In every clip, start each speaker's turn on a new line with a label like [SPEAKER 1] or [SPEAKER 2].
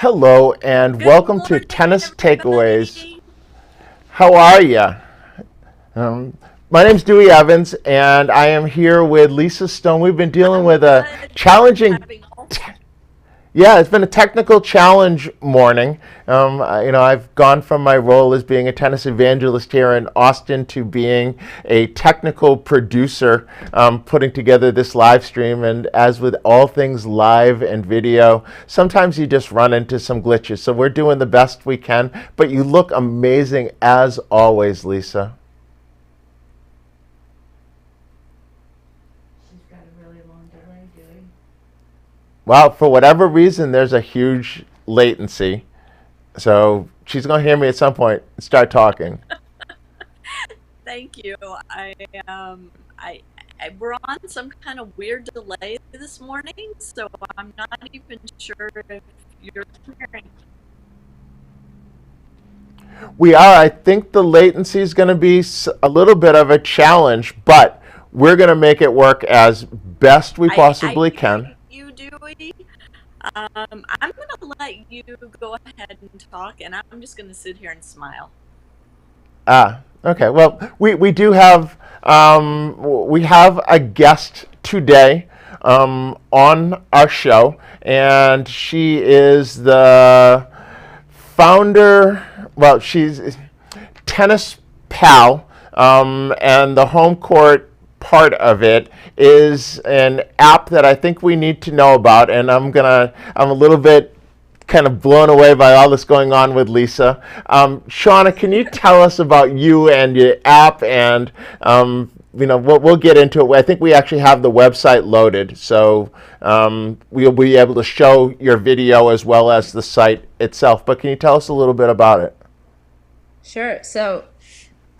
[SPEAKER 1] Hello and
[SPEAKER 2] Good
[SPEAKER 1] welcome to
[SPEAKER 2] morning,
[SPEAKER 1] Tennis Takeaways.
[SPEAKER 2] everybody.
[SPEAKER 1] How are you? Um, my name's Dewey Evans and I am here with Lisa Stone. We've been dealing
[SPEAKER 2] I'm
[SPEAKER 1] with a
[SPEAKER 2] good.
[SPEAKER 1] challenging,
[SPEAKER 2] Having all
[SPEAKER 1] yeah, it's been a technical challenge morning. I've gone from my role as being a tennis evangelist here in Austin to being a technical producer, putting together this live stream. And as with all things live and video, sometimes you just run into some glitches. So we're doing the best we can. But you look amazing as always, Lisa.
[SPEAKER 3] She's got a really long delay, Dewey.
[SPEAKER 1] Well, for whatever reason, there's a huge latency. So she's going to hear me at some point and start talking.
[SPEAKER 2] thank you. I I, we're on some kind of weird delay this morning, so I'm not even sure if you're hearing.
[SPEAKER 1] We are. I think the latency is going to be a little bit of a challenge, but we're going to make it work as best we
[SPEAKER 2] I
[SPEAKER 1] possibly
[SPEAKER 2] hear
[SPEAKER 1] can.
[SPEAKER 2] you, Dewey. I'm gonna let you go ahead and talk, and I'm just gonna sit here and smile.
[SPEAKER 1] Okay. Well, we have a guest today on our show, and she is the founder. Well, she's Tennis Pal, and the home court part of it is an app that I think we need to know about. And I'm a little bit kind of blown away by all this going on with Lisa. Shawna, can you tell us about you and your app? And we'll get into it. I think we actually have the website loaded, so we'll be able to show your video as well as the site itself. But can you tell us a little bit about it?
[SPEAKER 3] Sure. So,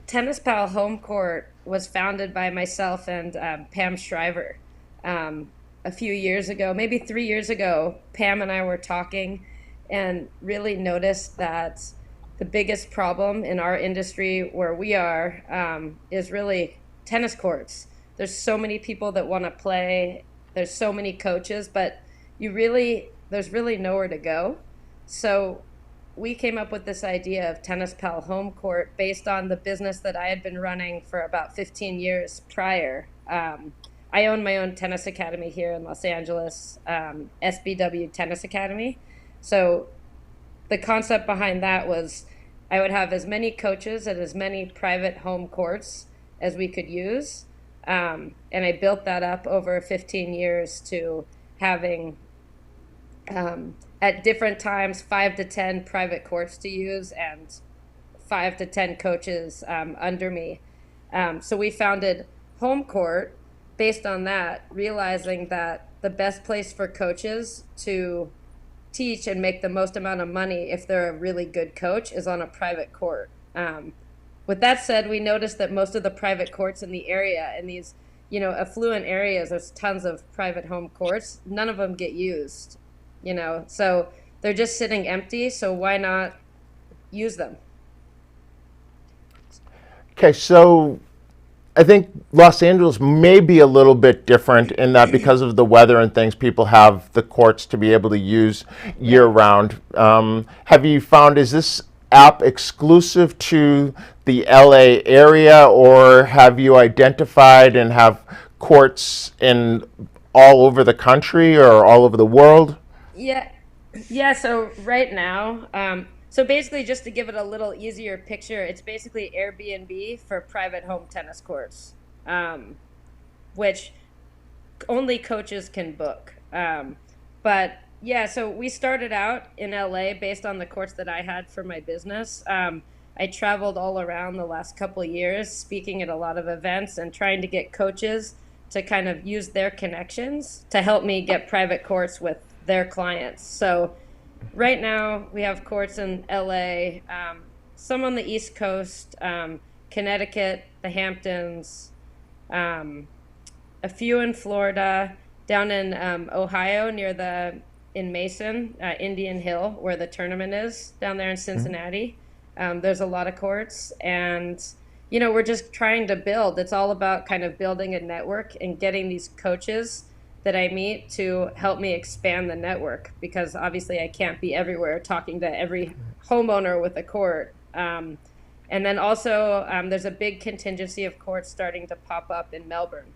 [SPEAKER 3] TennisPAL Home Court was founded by myself and Pam Shriver a few years ago, maybe 3 years ago. Pam and I were talking and really noticed that the biggest problem in our industry where we are is really tennis courts. There's so many people that want to play. There's so many coaches, but there's really nowhere to go. So we came up with this idea of Tennis Pal Home Court based on the business that I had been running for about 15 years prior. I own my own tennis academy here in Los Angeles, SBW Tennis Academy. So the concept behind that was I would have as many coaches at as many private home courts as we could use. And I built that up over 15 years to having at different times 5 to 10 private courts to use and 5 to 10 coaches under me. So we founded Home Court based on that, realizing that the best place for coaches to teach and make the most amount of money if they're a really good coach is on a private court. With that said, we noticed that most of the private courts in the area, in these affluent areas, there's tons of private home courts. None of them get used, so they're just sitting empty. So why not use them?
[SPEAKER 1] Okay, so I think Los Angeles may be a little bit different in that because of the weather and things, people have the courts to be able to use year
[SPEAKER 3] Yeah.
[SPEAKER 1] round. Have you found, is this app exclusive to the LA area, or have you identified and have courts in all over the country or all over the world?
[SPEAKER 3] Yeah, yeah. So right now, so basically, just to give it a little easier picture, it's basically Airbnb for private home tennis courts, um, which only coaches can book. But yeah, so we started out in LA based on the courts that I had for my business. I traveled all around the last couple of years, speaking at a lot of events and trying to get coaches to kind of use their connections to help me get private courts with their clients. So right now we have courts in LA, some on the East Coast, Connecticut, the Hamptons, um, a few in Florida, down in Ohio near the in Mason, Indian Hill, where the tournament is down there in Cincinnati. There's a lot of courts, and we're just trying to build. It's all about kind of building a network and getting these coaches that I meet to help me expand the network, because obviously I can't be everywhere talking to every homeowner with a court. And then also, there's a big contingency of courts starting to pop up in Melbourne.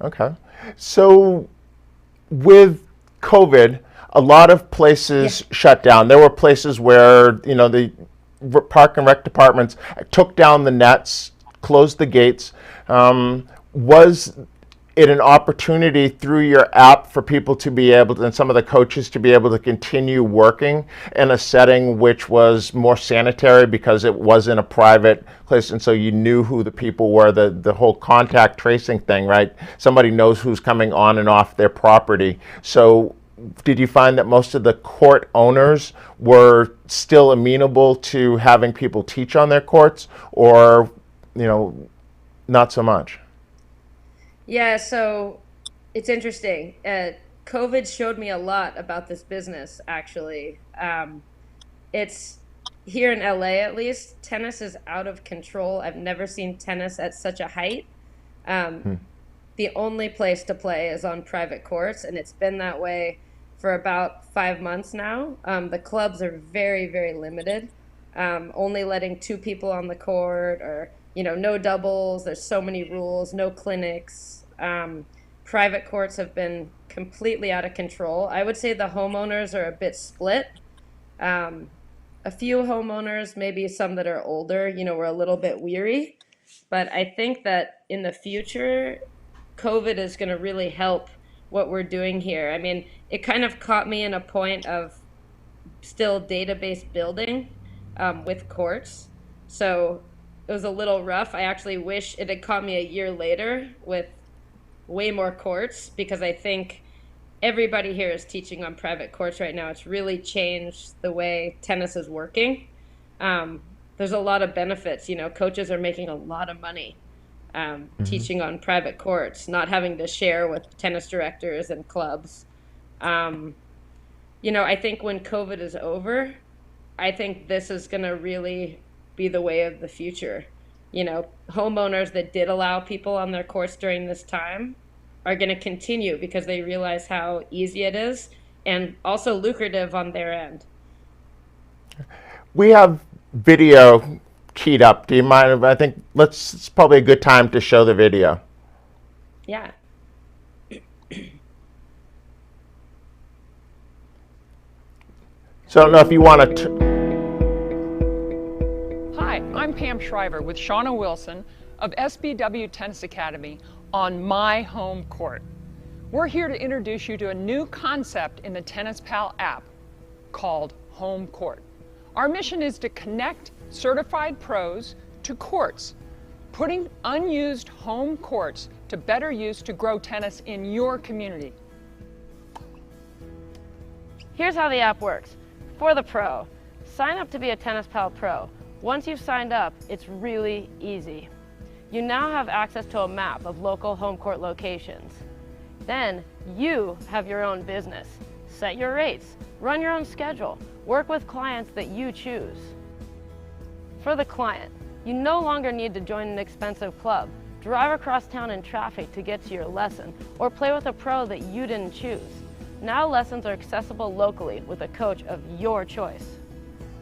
[SPEAKER 1] Okay. So with COVID, a lot of
[SPEAKER 3] Yeah.
[SPEAKER 1] places shut down. There were places where, the park and rec departments took down the nets, closed the gates. Was it an opportunity through your app for people to be able to, and some of the coaches to be able to continue working in a setting which was more sanitary because it wasn't a private place, and so you knew who the people were, the whole contact tracing thing, right? Somebody knows who's coming on and off their property. So did you find that most of the court owners were still amenable to having people teach on their courts, or, not so much?
[SPEAKER 3] Yeah, so it's interesting. COVID showed me a lot about this business, actually. It's here in LA, at least, tennis is out of control. I've never seen tennis at such a height. Um, the only place to play is on private courts, and it's been that way for about 5 months now. The clubs are very, very limited, only letting two people on the court, or no doubles. There's so many rules, no clinics. Private courts have been completely out of control. I would say the homeowners are a bit split. Um, a few homeowners, maybe some that are older, were a little bit weary. But I think that in the future, COVID is going to really help what we're doing here. I mean, it kind of caught me in a point of still database building, with courts. So it was a little rough. I actually wish it had caught me a year later with way more courts, because I think everybody here is teaching on private courts right now. It's really changed the way tennis is working. There's a lot of benefits. Coaches are making a lot of money, teaching on private courts, not having to share with tennis directors and clubs. Um, I think when COVID is over, I think this is going to really be the way of the future. Homeowners that did allow people on their courts during this time are going to continue, because they realize how easy it is and also lucrative on their end.
[SPEAKER 1] We have video keyed up. Do you mind? I think it's probably a good time to show the video.
[SPEAKER 3] Yeah.
[SPEAKER 1] So I don't know if you want to.
[SPEAKER 4] Hi, I'm Pam Shriver with Shawna Wilson of SBW Tennis Academy on my home court. We're here to introduce you to a new concept in the TennisPAL app called Home Court. Our mission is to connect certified pros to courts, putting unused home courts to better use to grow tennis in your community.
[SPEAKER 5] Here's how the app works. For the pro, sign up to be a TennisPAL Pro. Once you've signed up, it's really easy. You now have access to a map of local home court locations. Then you have your own business. Set your rates, run your own schedule, work with clients that you choose. For the client, you no longer need to join an expensive club, drive across town in traffic to get to your lesson, or play with a pro that you didn't choose. Now lessons are accessible locally with a coach of your choice.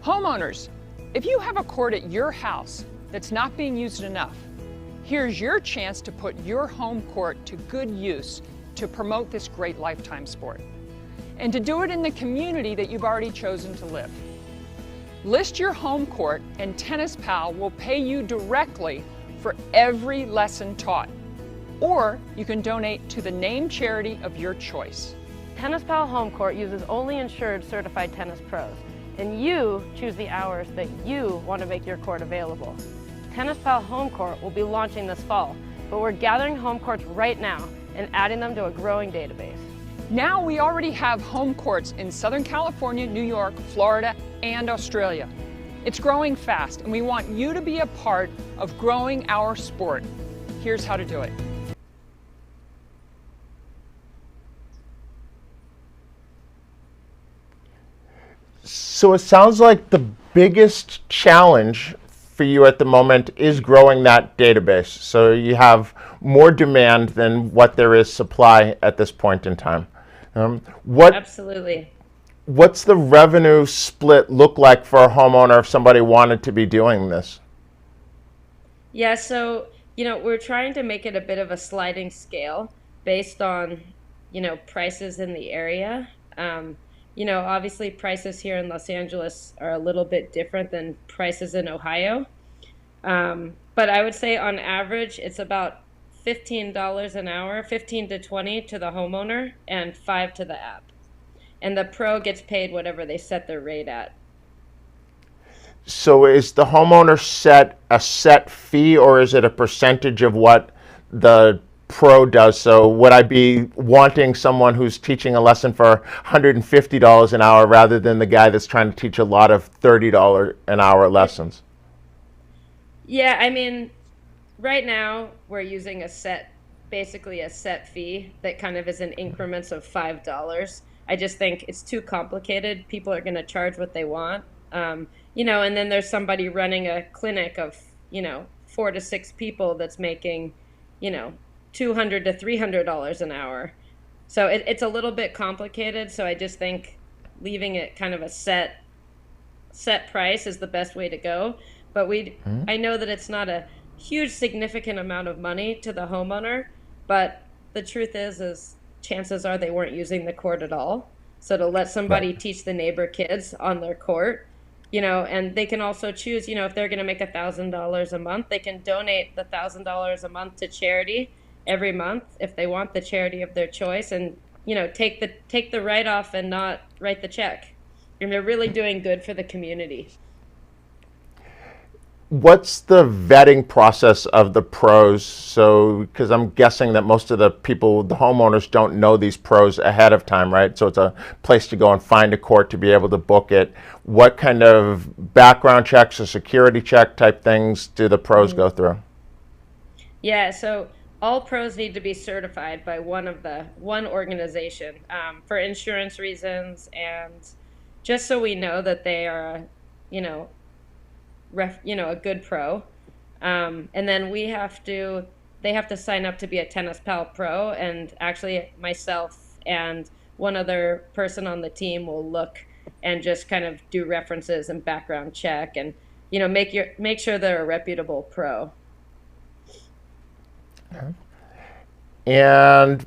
[SPEAKER 4] Homeowners, if you have a court at your house that's not being used enough, here's your chance to put your home court to good use to promote this great lifetime sport, and to do it in the community that you've already chosen to live. List your home court and TennisPAL will pay you directly for every lesson taught, or you can donate to the named charity of your choice.
[SPEAKER 5] TennisPAL Home Court uses only insured certified tennis pros, and you choose the hours that you want to make your court available. TennisPAL Home Court will be launching this fall, but we're gathering home courts right now and adding them to a growing database.
[SPEAKER 4] Now we already have home courts in Southern California, New York, Florida, and Australia. It's growing fast, and we want you to be a part of growing our sport. Here's how to do it.
[SPEAKER 1] So it sounds like the biggest challenge for you at the moment is growing that database. So you have more demand than what there is supply at this point in time. What
[SPEAKER 3] Absolutely.
[SPEAKER 1] What's the revenue split look like for a homeowner if somebody wanted to be doing this?
[SPEAKER 3] Yeah, so, we're trying to make it a bit of a sliding scale based on, prices in the area. Obviously prices here in Los Angeles are a little bit different than prices in Ohio. But I would say on average, it's about $15 an hour, 15 to 20 to the homeowner and 5 to the app. And the pro gets paid whatever they set their rate at.
[SPEAKER 1] So is the homeowner set a set fee, or is it a percentage of what the pro does? So would I be wanting someone who's teaching a lesson for $150 an hour rather than the guy that's trying to teach a lot of $30 an hour lessons?
[SPEAKER 3] Yeah, I mean, right now we're using basically a set fee that kind of is in increments of $5. I just think it's too complicated. People are going to charge what they want. And then there's somebody running a clinic of, 4 to 6 people that's making, $200 to $300 an hour. So it's a little bit complicated. So I just think leaving it kind of a set price is the best way to go. But I know that it's not a huge significant amount of money to the homeowner, but the truth is chances are they weren't using the court at all. So to let somebody teach the neighbor kids on their court, and they can also choose, if they're going to make $1,000 a month, they can donate the $1,000 a month to charity every month if they want the charity of their choice, and take the write-off and not write the check. And they're really doing good for the community.
[SPEAKER 1] What's the vetting process of the pros? So, because I'm guessing that most of the homeowners don't know these pros ahead of time, right? So it's a place to go and find a court to be able to book it. What kind of background checks or security check type things do the pros go through?
[SPEAKER 3] Yeah, so all pros need to be certified by one organization for insurance reasons, and just so we know that they are, a good pro. And then they have to sign up to be a TennisPAL pro, and actually myself and one other person on the team will look and just kind of do references and background check and make sure they're a reputable pro.
[SPEAKER 1] And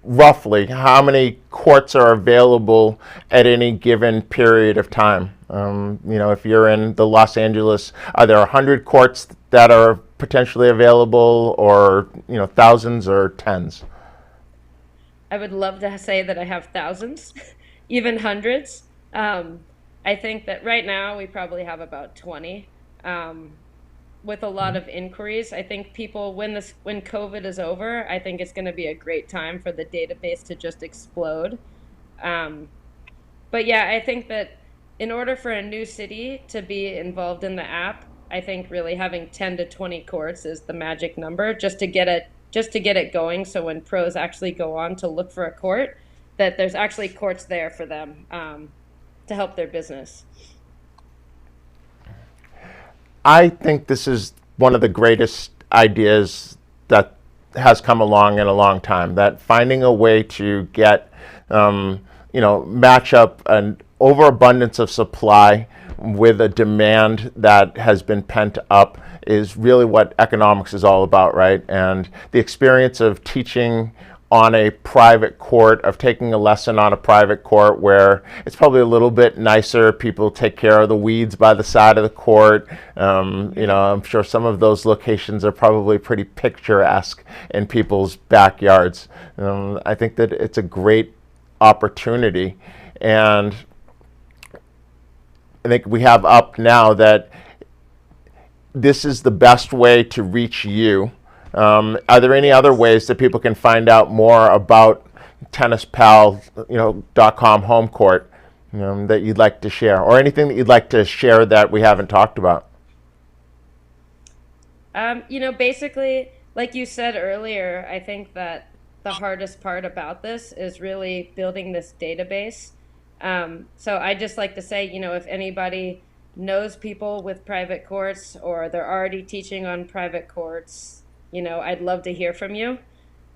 [SPEAKER 1] roughly how many courts are available at any given period of time? If you're in the Los Angeles, are there 100 courts that are potentially available, or thousands or tens?
[SPEAKER 3] I would love to say that I have thousands, even hundreds. I think that right now we probably have about 20. With a lot of inquiries, I think people, when COVID is over, I think it's going to be a great time for the database to just explode. But yeah, I think that in order for a new city to be involved in the app, I think really having 10 to 20 courts is the magic number just to get it going. So when pros actually go on to look for a court, that there's actually courts there for them to help their business.
[SPEAKER 1] I think this is one of the greatest ideas that has come along in a long time, that finding a way to get, match up an overabundance of supply with a demand that has been pent up is really what economics is all about, right? And the experience of teaching on a private court, of taking a lesson on a private court where it's probably a little bit nicer, people take care of the weeds by the side of the court. I'm sure some of those locations are probably pretty picturesque in people's backyards. I think that it's a great opportunity, and I think we have up now that this is the best way to reach you. Are there any other ways that people can find out more about TennisPAL.com home court that you'd like to share, or anything that you'd like to share that we haven't talked about?
[SPEAKER 3] Basically, like you said earlier, I think that the hardest part about this is really building this database. So I just like to say, if anybody knows people with private courts or they're already teaching on private courts, I'd love to hear from you.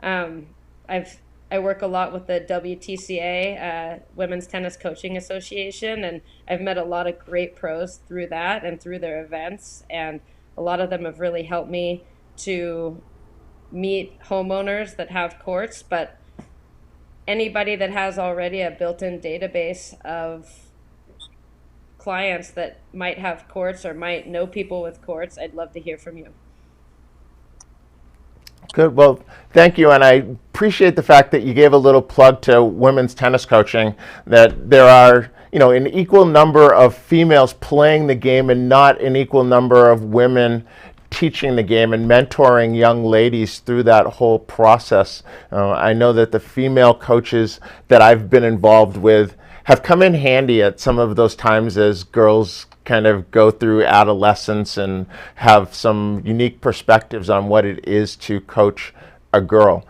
[SPEAKER 3] Um, I work a lot with the WTCA, Women's Tennis Coaching Association, and I've met a lot of great pros through that and through their events, and a lot of them have really helped me to meet homeowners that have courts, but anybody that has already a built-in database of clients that might have courts or might know people with courts, I'd love to hear from you.
[SPEAKER 1] Good. Well, thank you, and I appreciate the fact that you gave a little plug to women's tennis coaching, that there are, an equal number of females playing the game and not an equal number of women teaching the game and mentoring young ladies through that whole process. I know that the female coaches that I've been involved with have come in handy at some of those times as girls kind of go through adolescence and have some unique perspectives on what it is to coach a girl.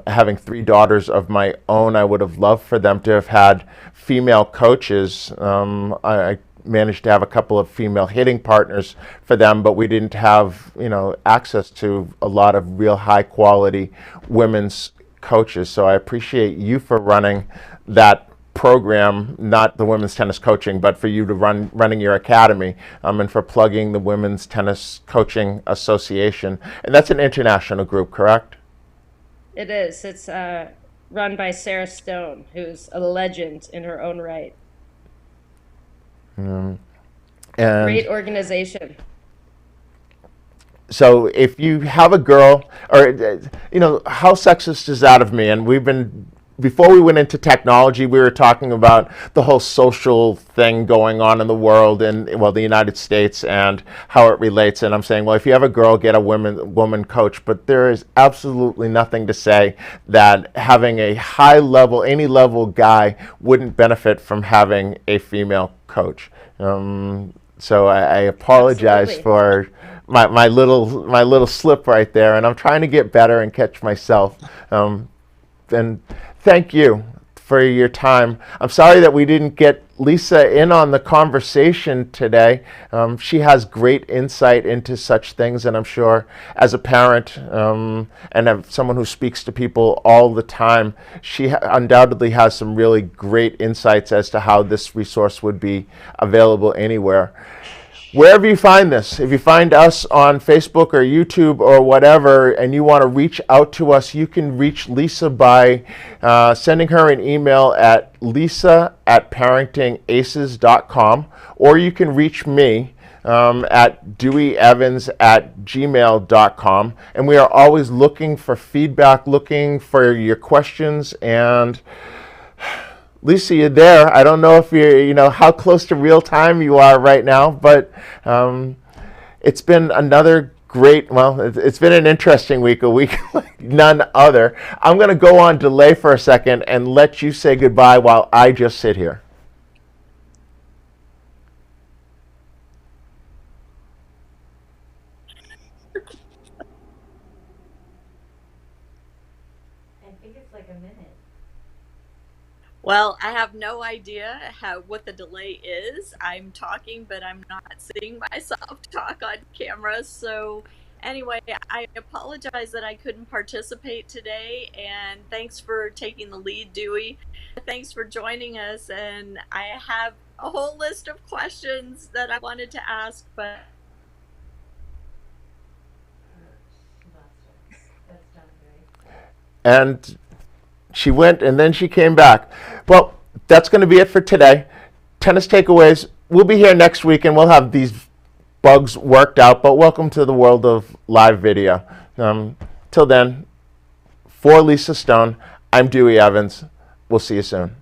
[SPEAKER 1] Having 3 daughters of my own, I would have loved for them to have had female coaches. I managed to have a couple of female hitting partners for them, but we didn't have, access to a lot of real high quality women's coaches. So I appreciate you for running that program, not the women's tennis coaching, but for you to running your academy, and for plugging the Women's Tennis Coaching Association. And that's an international group, correct?
[SPEAKER 3] It is. It's run by Sarah Stone, who's a legend in her own right.
[SPEAKER 1] And
[SPEAKER 3] great organization.
[SPEAKER 1] So if you have a girl, or how sexist is that of me? And before we went into technology, we were talking about the whole social thing going on in the world, and the United States, and how it relates. And I'm saying, well, if you have a girl, get a woman coach. But there is absolutely nothing to say that having a high level, any level guy wouldn't benefit from having a female coach. So I apologize for my little slip right there, and I'm trying to get better and catch myself. And thank you for your time. I'm sorry that we didn't get Lisa in on the conversation today. She has great insight into such things, and I'm sure as a parent and as someone who speaks to people all the time, she undoubtedly has some really great insights as to how this resource would be available anywhere. Wherever you find this, if you find us on Facebook or YouTube or whatever, and you want to reach out to us, you can reach Lisa by sending her an email at lisa@parentingaces.com, or you can reach me at deweyevans@gmail.com. And we are always looking for feedback, looking for your questions. And Lisa, you're there. I don't know if you're, how close to real time you are right now, but it's been another great, it's been an interesting week, a week like none other. I'm going to go on delay for a second and let you say goodbye while I just sit here.
[SPEAKER 3] I think it's like a minute.
[SPEAKER 2] Well, I have no idea what the delay is. I'm talking, but I'm not seeing myself talk on camera. So anyway, I apologize that I couldn't participate today, and thanks for taking the lead, Dewey. Thanks for joining us, and I have a whole list of questions that I wanted to ask, but
[SPEAKER 1] And she went, and then she came back. Well, that's going to be it for today. Tennis Takeaways. We'll be here next week, and we'll have these bugs worked out. But welcome to the world of live video. Till then, for Lisa Stone, I'm Dewey Evans. We'll see you soon.